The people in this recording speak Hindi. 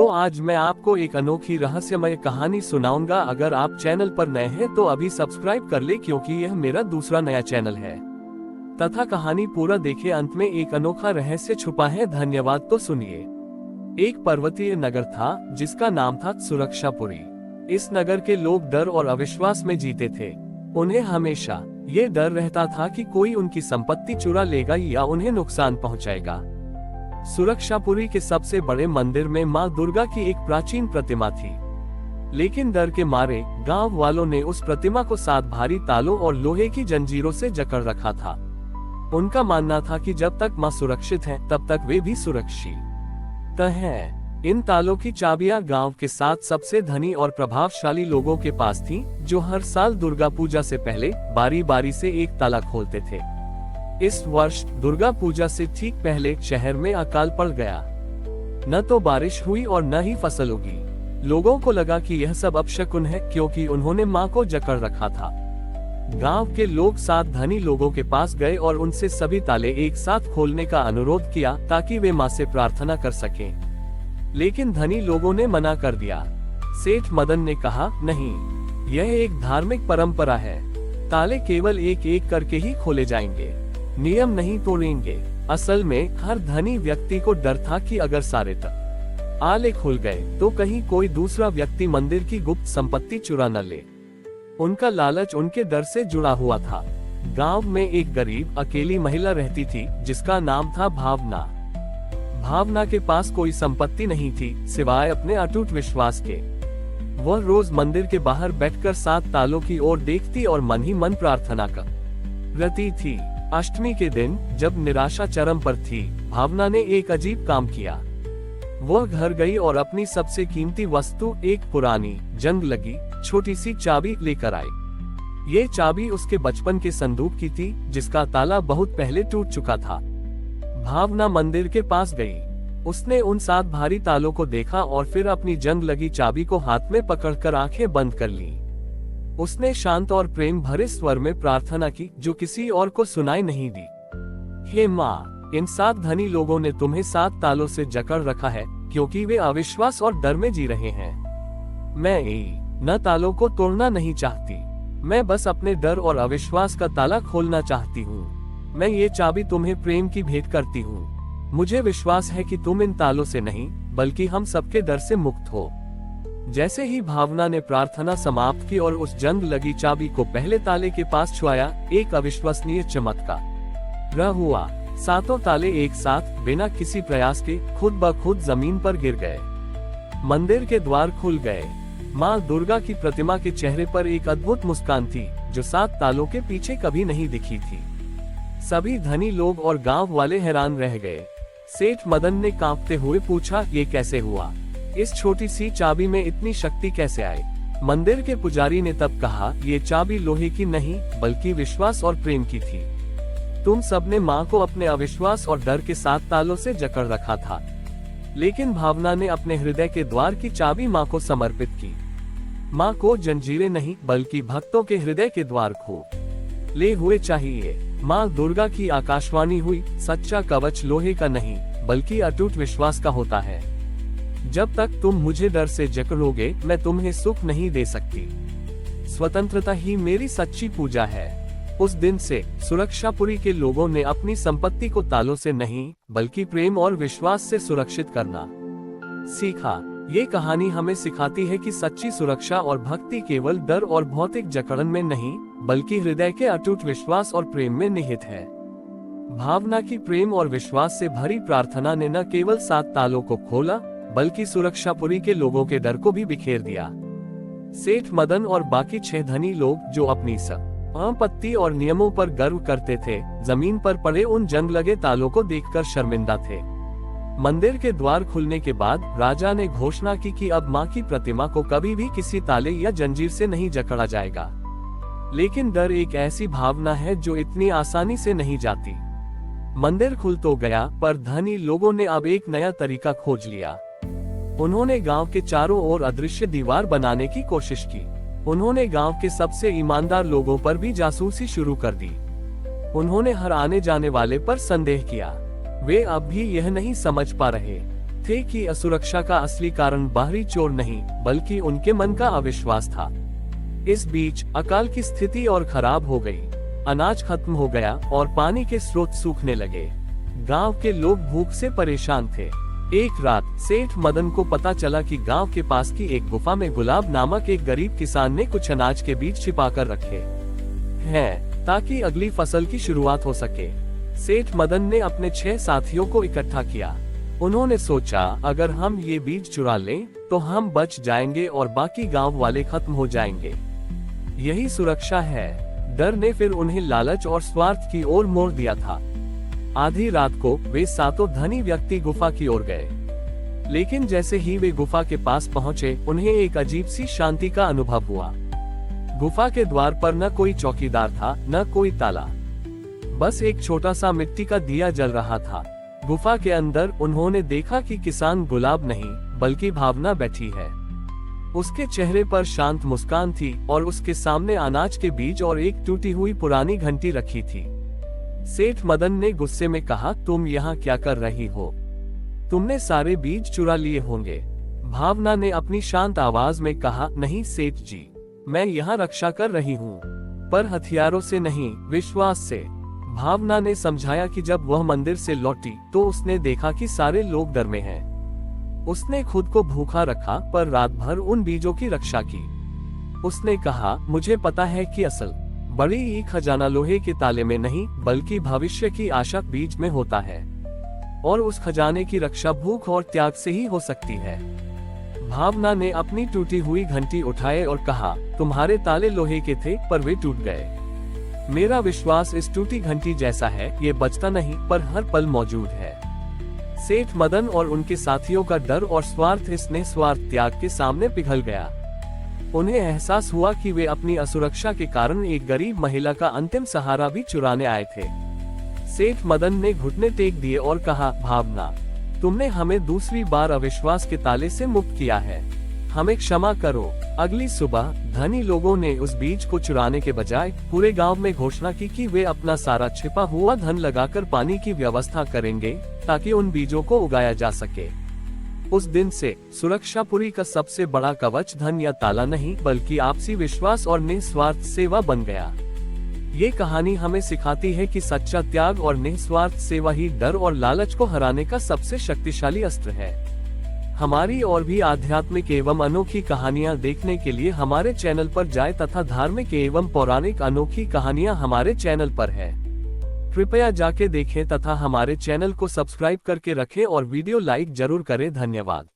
तो आज मैं आपको एक अनोखी रहस्यमय कहानी सुनाऊंगा। अगर आप चैनल पर नए हैं तो अभी सब्सक्राइब कर ले, क्योंकि यह मेरा दूसरा नया चैनल है। तथा कहानी पूरा देखे, अंत में एक अनोखा रहस्य छुपा है। धन्यवाद। तो सुनिए। एक पर्वतीय नगर था जिसका नाम था सुरक्षापुरी। इस नगर के लोग डर और अविश्वास में जीते थे। उन्हें हमेशा ये डर रहता था कि कोई उनकी संपत्ति चुरा लेगा या उन्हें नुकसान पहुंचाएगा। सुरक्षापुरी के सबसे बड़े मंदिर में मां दुर्गा की एक प्राचीन प्रतिमा थी, लेकिन डर के मारे गांव वालों ने उस प्रतिमा को 7 भारी तालों और लोहे की जंजीरों से जकड़ रखा था। उनका मानना था कि जब तक मां सुरक्षित है तब तक वे भी सुरक्षित हैं। इन तालों की चाबियां गांव के 7 सबसे धनी और प्रभावशाली लोगों के पास थीं, जो हर साल दुर्गा पूजा से पहले बारी बारी से एक ताला खोलते थे। इस वर्ष दुर्गा पूजा से ठीक पहले शहर में अकाल पड़ गया। न तो बारिश हुई और न ही फसल उगी। लोगों को लगा कि यह सब अपशकुन है, क्योंकि उन्होंने मां को जकड़ रखा था। गांव के लोग 7 धनी लोगों के पास गए और उनसे सभी ताले एक साथ खोलने का अनुरोध किया, ताकि वे मां से प्रार्थना कर सकें। लेकिन धनी लोगों ने मना कर दिया। सेठ मदन ने कहा, नहीं, यह एक धार्मिक परंपरा है। ताले केवल एक एक करके ही खोले जाएंगे, नियम नहीं तोड़ेंगे। असल में हर धनी व्यक्ति को डर था कि अगर सारे ताले खुल गए तो कहीं कोई दूसरा व्यक्ति मंदिर की गुप्त संपत्ति चुरा न ले। उनका लालच उनके डर से जुड़ा हुआ था। गांव में एक गरीब अकेली महिला रहती थी, जिसका नाम था भावना। भावना के पास कोई संपत्ति नहीं थी, सिवाय अपने अटूट विश्वास के। वह रोज मंदिर के बाहर बैठकर 7 तालों की ओर देखती और मन ही मन प्रार्थना करती थी। अष्टमी के दिन, जब निराशा चरम पर थी, भावना ने एक अजीब काम किया। वह घर गई और अपनी सबसे कीमती वस्तु, एक पुरानी जंग लगी छोटी सी चाबी लेकर आई। ये चाबी उसके बचपन के संदूक की थी, जिसका ताला बहुत पहले टूट चुका था। भावना मंदिर के पास गई। उसने उन 7 भारी तालों को देखा और फिर अपनी जंग लगी चाबी को हाथ में पकड़कर आंखें बंद कर ली। उसने शांत और प्रेम भरे स्वर में प्रार्थना की, जो किसी और को सुनाई नहीं दी। हे माँ, इन 7 धनी लोगों ने तुम्हें 7 तालों से जकड़ रखा है, क्योंकि वे अविश्वास और डर में जी रहे हैं। मैं न तालों को तोड़ना नहीं चाहती, मैं बस अपने डर और अविश्वास का ताला खोलना चाहती हूँ। मैं ये चाबी तुम्हें प्रेम की भेंट करती हूँ। मुझे विश्वास है कि तुम इन तालों से नहीं, बल्कि हम सबके डर से मुक्त हो। जैसे ही भावना ने प्रार्थना समाप्त की और उस जंग लगी चाबी को पहले ताले के पास छुआया, एक अविश्वसनीय चमत्कार हुआ। 7 ताले एक साथ बिना किसी प्रयास के खुद ब खुद जमीन पर गिर गए। मंदिर के द्वार खुल गए। मां दुर्गा की प्रतिमा के चेहरे पर एक अद्भुत मुस्कान थी, जो 7 तालों के पीछे कभी नहीं दिखी थी। सभी धनी लोग और गांव वाले हैरान रह गए। सेठ मदन ने कांपते हुए पूछा, ये कैसे हुआ? इस छोटी सी चाबी में इतनी शक्ति कैसे आई? मंदिर के पुजारी ने तब कहा, ये चाबी लोहे की नहीं, बल्कि विश्वास और प्रेम की थी। तुम सबने मां को अपने अविश्वास और डर के 7 तालों से जकड़ रखा था, लेकिन भावना ने अपने हृदय के द्वार की चाबी मां को समर्पित की। मां को जंजीरें नहीं, बल्कि भक्तों के हृदय के द्वार खोले हुए चाहिए। मां दुर्गा की आकाशवाणी हुई, सच्चा कवच लोहे का नहीं, बल्कि अटूट विश्वास का होता है। जब तक तुम मुझे डर से जकड़ोगे, मैं तुम्हें सुख नहीं दे सकती। स्वतंत्रता ही मेरी सच्ची पूजा है। उस दिन से सुरक्षापुरी के लोगों ने अपनी संपत्ति को तालों से नहीं, बल्कि प्रेम और विश्वास से सुरक्षित करना सीखा। ये कहानी हमें सिखाती है कि सच्ची सुरक्षा और भक्ति केवल डर और भौतिक जकड़न में नहीं, बल्कि हृदय के अटूट विश्वास और प्रेम में निहित है। भावना की प्रेम और विश्वास से भरी प्रार्थना ने न केवल 7 तालों को खोला, बल्कि सुरक्षापुरी के लोगों के डर को भी बिखेर दिया। सेठ मदन और बाकी 6 धनी लोग, जो अपनी संपत्ति और नियमों पर गर्व करते थे, जमीन पर पड़े उन जंग लगे तालों को देखकर शर्मिंदा थे। मंदिर के द्वार खुलने के बाद राजा ने घोषणा की कि अब मां की प्रतिमा को कभी भी किसी ताले या जंजीर से नहीं जकड़ा जाएगा। लेकिन डर एक ऐसी भावना है जो इतनी आसानी से नहीं जाती। मंदिर खुल तो गया, पर धनी लोगों ने अब एक नया तरीका खोज लिया। उन्होंने गांव के चारों ओर अदृश्य दीवार बनाने की कोशिश की। उन्होंने गांव के सबसे ईमानदार लोगों पर भी जासूसी शुरू कर दी। उन्होंने हर आने जाने वाले पर संदेह किया। वे अब भी यह नहीं समझ पा रहे थे कि असुरक्षा का असली कारण बाहरी चोर नहीं बल्कि उनके मन का अविश्वास था। इस बीच अकाल की स्थिति और खराब हो गई। अनाज खत्म हो गया और पानी के स्रोत सूखने लगे। गांव के लोग भूख से परेशान थे। एक रात सेठ मदन को पता चला कि गांव के पास की एक गुफा में गुलाब नामक एक गरीब किसान ने कुछ अनाज के बीज छिपाकर रखे हैं ताकि अगली फसल की शुरुआत हो सके। सेठ मदन ने अपने 6 साथियों को इकट्ठा किया। उन्होंने सोचा अगर हम ये बीज चुरा लें तो हम बच जाएंगे और बाकी गांव वाले खत्म हो जाएंगे। यही सुरक्षा है। डर ने फिर उन्हें लालच और स्वार्थ की ओर मोड़ दिया था। आधी रात को वे सातों धनी व्यक्ति गुफा की ओर गए। लेकिन जैसे ही वे गुफा के पास पहुंचे उन्हें एक अजीब सी शांति का अनुभव हुआ। गुफा के द्वार पर न कोई चौकीदार था न कोई ताला, बस एक छोटा सा मिट्टी का दिया जल रहा था। गुफा के अंदर उन्होंने देखा कि किसान गुलाब नहीं बल्कि भावना बैठी है। उसके चेहरे पर शांत मुस्कान थी और उसके सामने अनाज के बीज और एक टूटी हुई पुरानी घंटी रखी थी। सेठ मदन ने गुस्से में कहा, तुम यहाँ क्या कर रही हो? तुमने सारे बीज चुरा लिए होंगे। भावना ने अपनी शांत आवाज में कहा, नहीं सेठ जी, मैं यहाँ रक्षा कर रही हूँ, पर हथियारों से नहीं, विश्वास से। भावना ने समझाया कि जब वह मंदिर से लौटी तो उसने देखा कि सारे लोग डर में हैं। उसने खुद को भूखा रखा पर रात भर उन बीजों की रक्षा की। उसने कहा, मुझे पता है कि असल बड़ी ही खजाना लोहे के ताले में नहीं बल्कि भविष्य की आशा बीज में होता है, और उस खजाने की रक्षा भूख और त्याग से ही हो सकती है। भावना ने अपनी टूटी हुई घंटी उठाए और कहा, तुम्हारे ताले लोहे के थे पर वे टूट गए। मेरा विश्वास इस टूटी घंटी जैसा है, ये बचता नहीं पर हर पल मौजूद है। सेठ मदन और उनके साथियों का डर और स्वार्थ इस निस्वार्थ त्याग के सामने पिघल गया। उन्हें एहसास हुआ कि वे अपनी असुरक्षा के कारण एक गरीब महिला का अंतिम सहारा भी चुराने आए थे। सेठ मदन ने घुटने टेक दिए और कहा, भावना, तुमने हमें दूसरी बार अविश्वास के ताले से मुक्त किया है, हमें क्षमा करो। अगली सुबह धनी लोगों ने उस बीज को चुराने के बजाय पूरे गांव में घोषणा की कि वे अपना सारा छिपा हुआ धन लगाकर पानी की व्यवस्था करेंगे ताकि उन बीजों को उगाया जा सके। उस दिन से सुरक्षापुरी का सबसे बड़ा कवच धन या ताला नहीं बल्कि आपसी विश्वास और निस्वार्थ सेवा बन गया। ये कहानी हमें सिखाती है कि सच्चा त्याग और निस्वार्थ सेवा ही डर और लालच को हराने का सबसे शक्तिशाली अस्त्र है। हमारी और भी आध्यात्मिक एवं अनोखी कहानियाँ देखने के लिए हमारे चैनल पर जाएं तथा धार्मिक एवं पौराणिक अनोखी कहानियाँ हमारे चैनल पर है। कृपया जाके देखें तथा हमारे चैनल को सब्सक्राइब करके रखें और वीडियो लाइक जरूर करें। धन्यवाद।